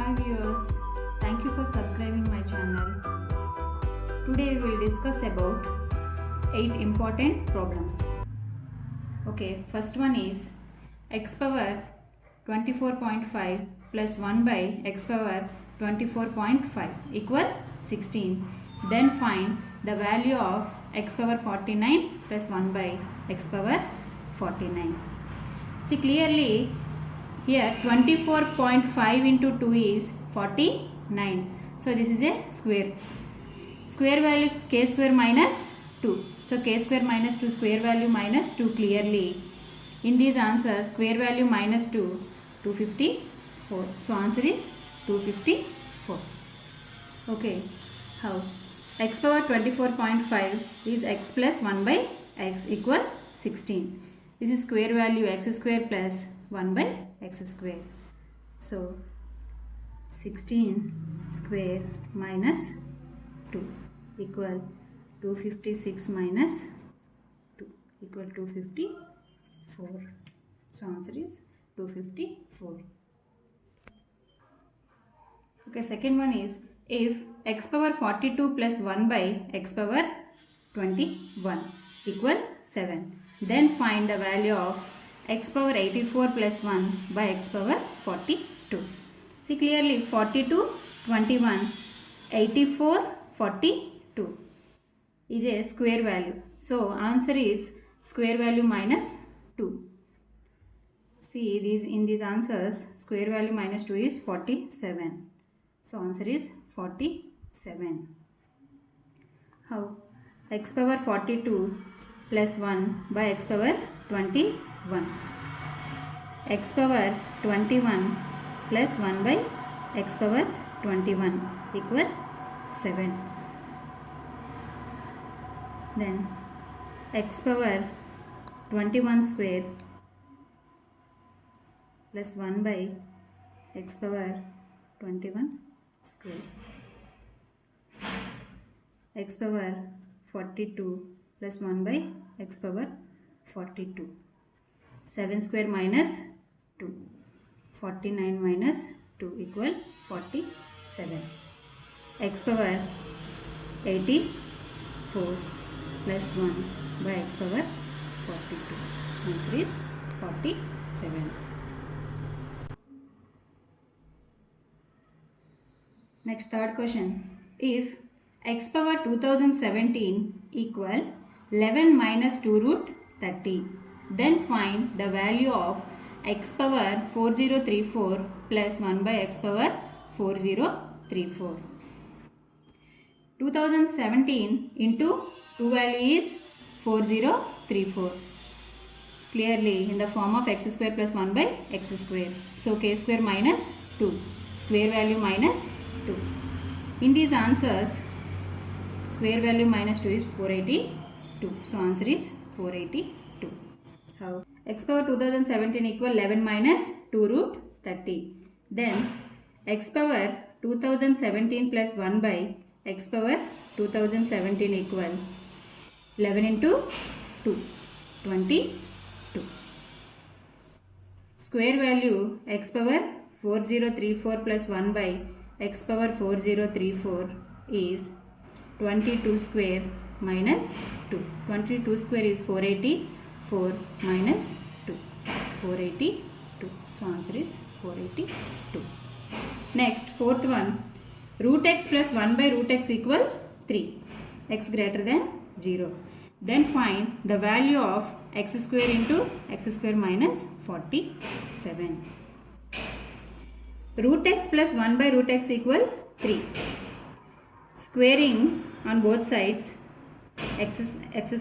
Hi viewers, thank you for subscribing my channel. Today we will discuss about 8 important problems. Okay, first one is x power 24.5 plus 1 by x power 24.5 equal 16. Then find the value of x power 49 plus 1 by x power 49. See clearly here 24.5 into 2 is 49. So this is a square. Square value k square minus 2. So k square minus 2 square value minus 2 clearly. In these answers square value minus 2, 254. So answer is 254. Okay. How? X power 24.5 is x plus 1 by x equal 16. This is square value x square plus 1 by x square. So 16 square minus 2 equal 256 minus 2 equal 254. So answer is 254. Okay, second one is if x power 42 plus 1 by x power 21 equal 7, then find the value of x power 84 plus 1 by x power 42. See clearly 42, 21, 84, 42 is a square value. So answer is square value minus 2. See in these answers square value minus 2 is 47. So answer is 47. How? X power 42 plus 1 by x power 21. X power 21 plus 1 by x power 21 equal 7. Then x power 21 square plus 1 by x power 21 square. X power 42 plus 1 by x power 42. 7 square minus 2. 49 minus 2 equal 47. X power 84 plus 1 by x power 42. Answer is 47. Next, third question. If x power 2017 equal 11 minus 2 root 30, then find the value of x power 4034 plus 1 by x power 4034. 2017 into 2 value is 4034. Clearly in the form of x square plus 1 by x square. So k square minus 2. Square value minus 2. In these answers square value minus 2 is 482. So answer is 482. How? X power 2017 equal 11 minus 2 root 30. Then x power 2017 plus 1 by x power 2017 equal 11 into 2, 22. Square value x power 4034 plus 1 by x power 4034 is 22 square minus 2. 22 square is 484 minus 2. 482. So answer is 482. Next, fourth one. Root x plus 1 by root x equal 3. X greater than 0. Then find the value of x square into x square minus 47. Root x plus 1 by root x equal 3. Squaring on both sides x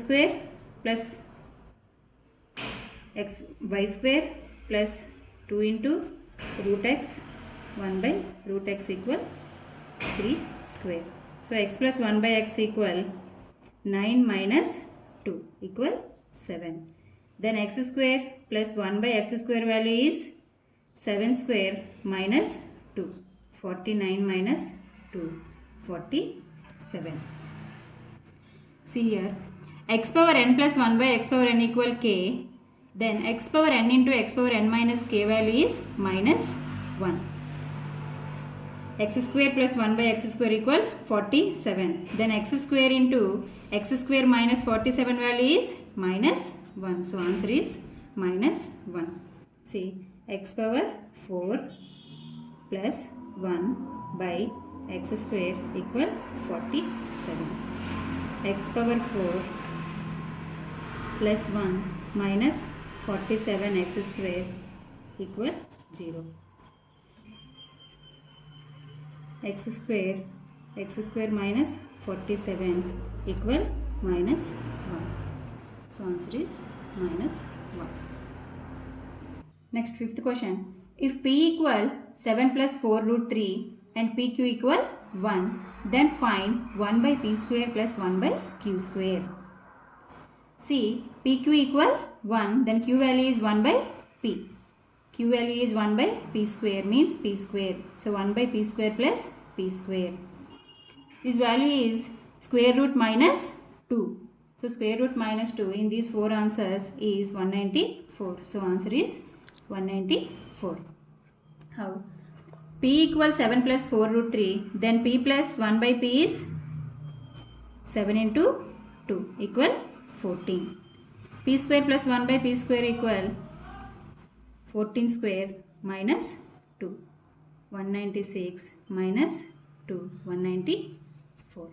square plus y square plus 2 into root x 1 by root x equal 3 square. So x plus 1 by x equal 9 minus 2 equal 7. Then x square plus 1 by x square value is 7 square minus 2. 49 minus 2. 47. See here. X power n plus 1 by x power n equal k. Then x power n into x power n minus k value is minus 1. x square plus 1 by x square equal 47. Then x square into x square minus 47 value is minus 1. So answer is minus 1. See, x power 4 plus 1 by x square equal 47. X power 4 plus 1 minus 47 x square equal 0. X square minus 47 equal minus 1. So answer is minus 1. Next, fifth question. If p equal 7 plus 4 root 3 and pq equal 1, then find 1 by p square plus 1 by q square. See, pq equal 1, then q value is 1 by p. Q value is 1 by p square, means p square. So 1 by p square plus p square. This value is square root minus 2. So square root minus 2 in these 4 answers is 194. So answer is 194. How? P equals 7 plus 4 root 3. Then p plus 1 by p is 7 into 2 equal 14. P square plus 1 by p square equal 14 square minus 2. 196 minus 2. 194.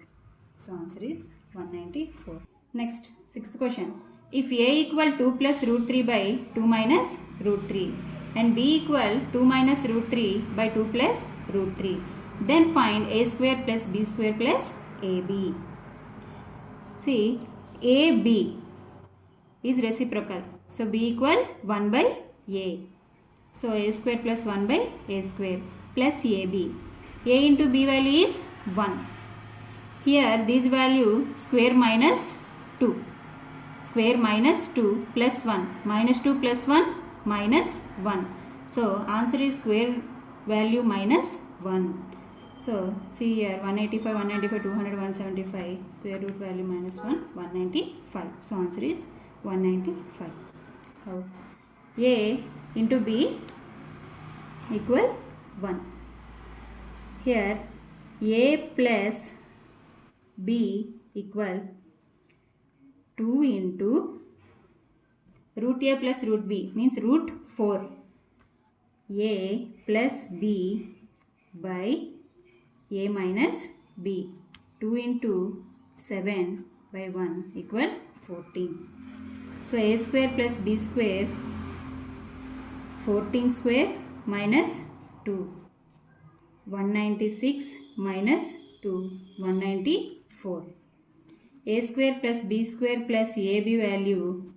So answer is 194. Next, sixth question. If a equal 2 plus root 3 by 2 minus root 3 and b equal 2 minus root 3 by 2 plus root 3, then find a square plus b square plus ab. See, ab is reciprocal. So b equal 1 by a. So a square plus 1 by a square plus ab. A into b value is 1. Here this value square minus 2. Square minus 2 plus 1. Minus 2 plus 1 minus 1. So answer is square value minus 1. So see here 185, 195, 200, 175. Square root value minus 1, 195. So answer is 195. How? A into b equal 1. Here a plus b equal 2 into root a plus root b, means root 4. A plus b by a minus b. 2 into 7 by 1 equal 14. So a square plus b square 14 square minus 2. 196 minus 2. 194. A square plus b square plus ab value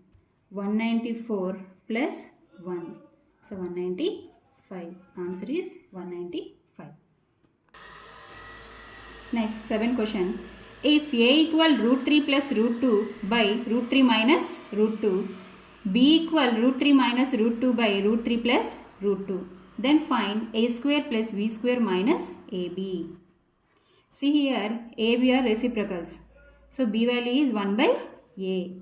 194 plus 1. So 195. Answer is 195. Next, 7th question. If a equal root 3 plus root 2 by root 3 minus root 2, b equal root 3 minus root 2 by root 3 plus root 2, then find a square plus b square minus ab. See here, ab are reciprocals. So b value is 1 by a.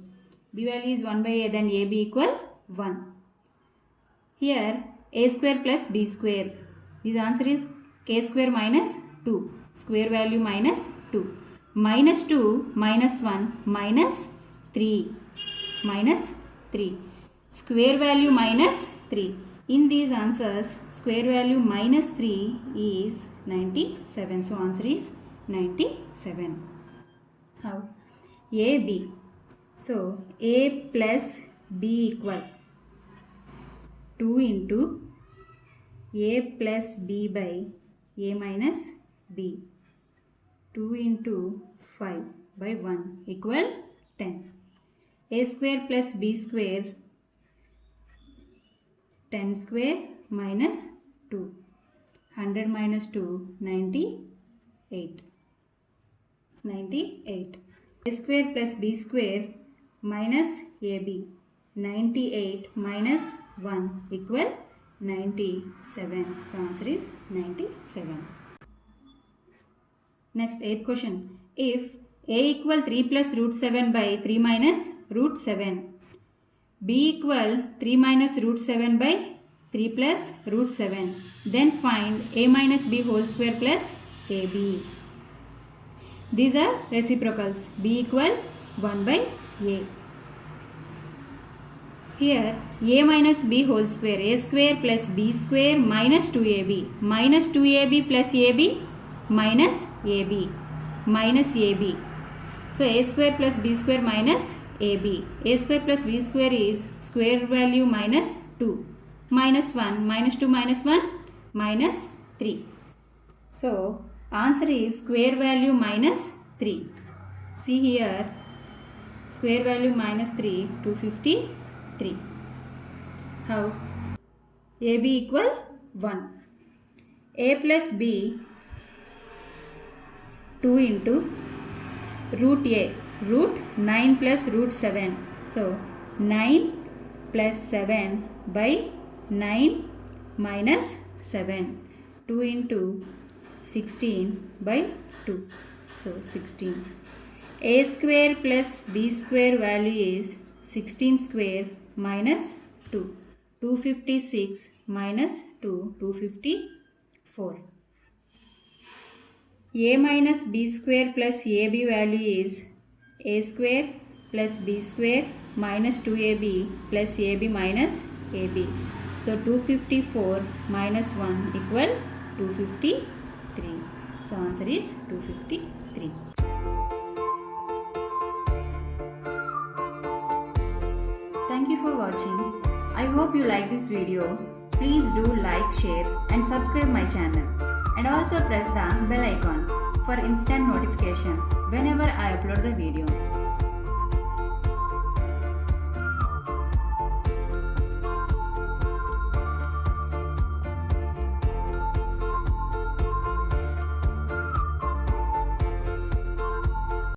B value is 1 by a, then ab equal 1. Here a square plus b square. This answer is k square minus 2. Square value minus 2. Minus 2 minus 1 minus 3. Minus 3. Square value minus 3. In these answers, square value minus 3 is 97. So answer is 97. How? AB. So a plus b equal 2 into a plus b by a minus b. 2 into 5 by 1 equal 10. A square plus b square 10 square minus 2. 100 minus 2, 98. 98. A square plus b square minus ab. 98 minus 1 equal 97. So answer is 97. Next, 8th question. If a equal 3 plus root 7 by 3 minus root 7, b equal 3 minus root 7 by 3 plus root 7. Then find a minus b whole square plus ab. These are reciprocals. b equal 1 by a. Here a minus b whole square, a square plus b square minus 2ab. Minus 2ab plus ab minus ab. Minus ab. So a square plus b square minus ab. A square plus b square is square value minus 2. Minus 1. Minus 2 minus 1 minus 3. So answer is square value minus 3. See here, square value minus 3, 253. How? AB equal 1. A plus B 2 into root A, root 9 plus root 7. So 9 plus 7 by 9 minus 7. 2 into 16 by 2. So 16. A square plus B square value is 16 square minus 2. 256 minus 2, 254. A minus B square plus AB value is A square plus B square minus 2AB plus AB minus AB. So 254 minus 1 equal 253. So answer is 253. Thank you for watching. I hope you like this video. Please do like, share and subscribe my channel. And also press the bell icon for instant notification whenever I upload the video.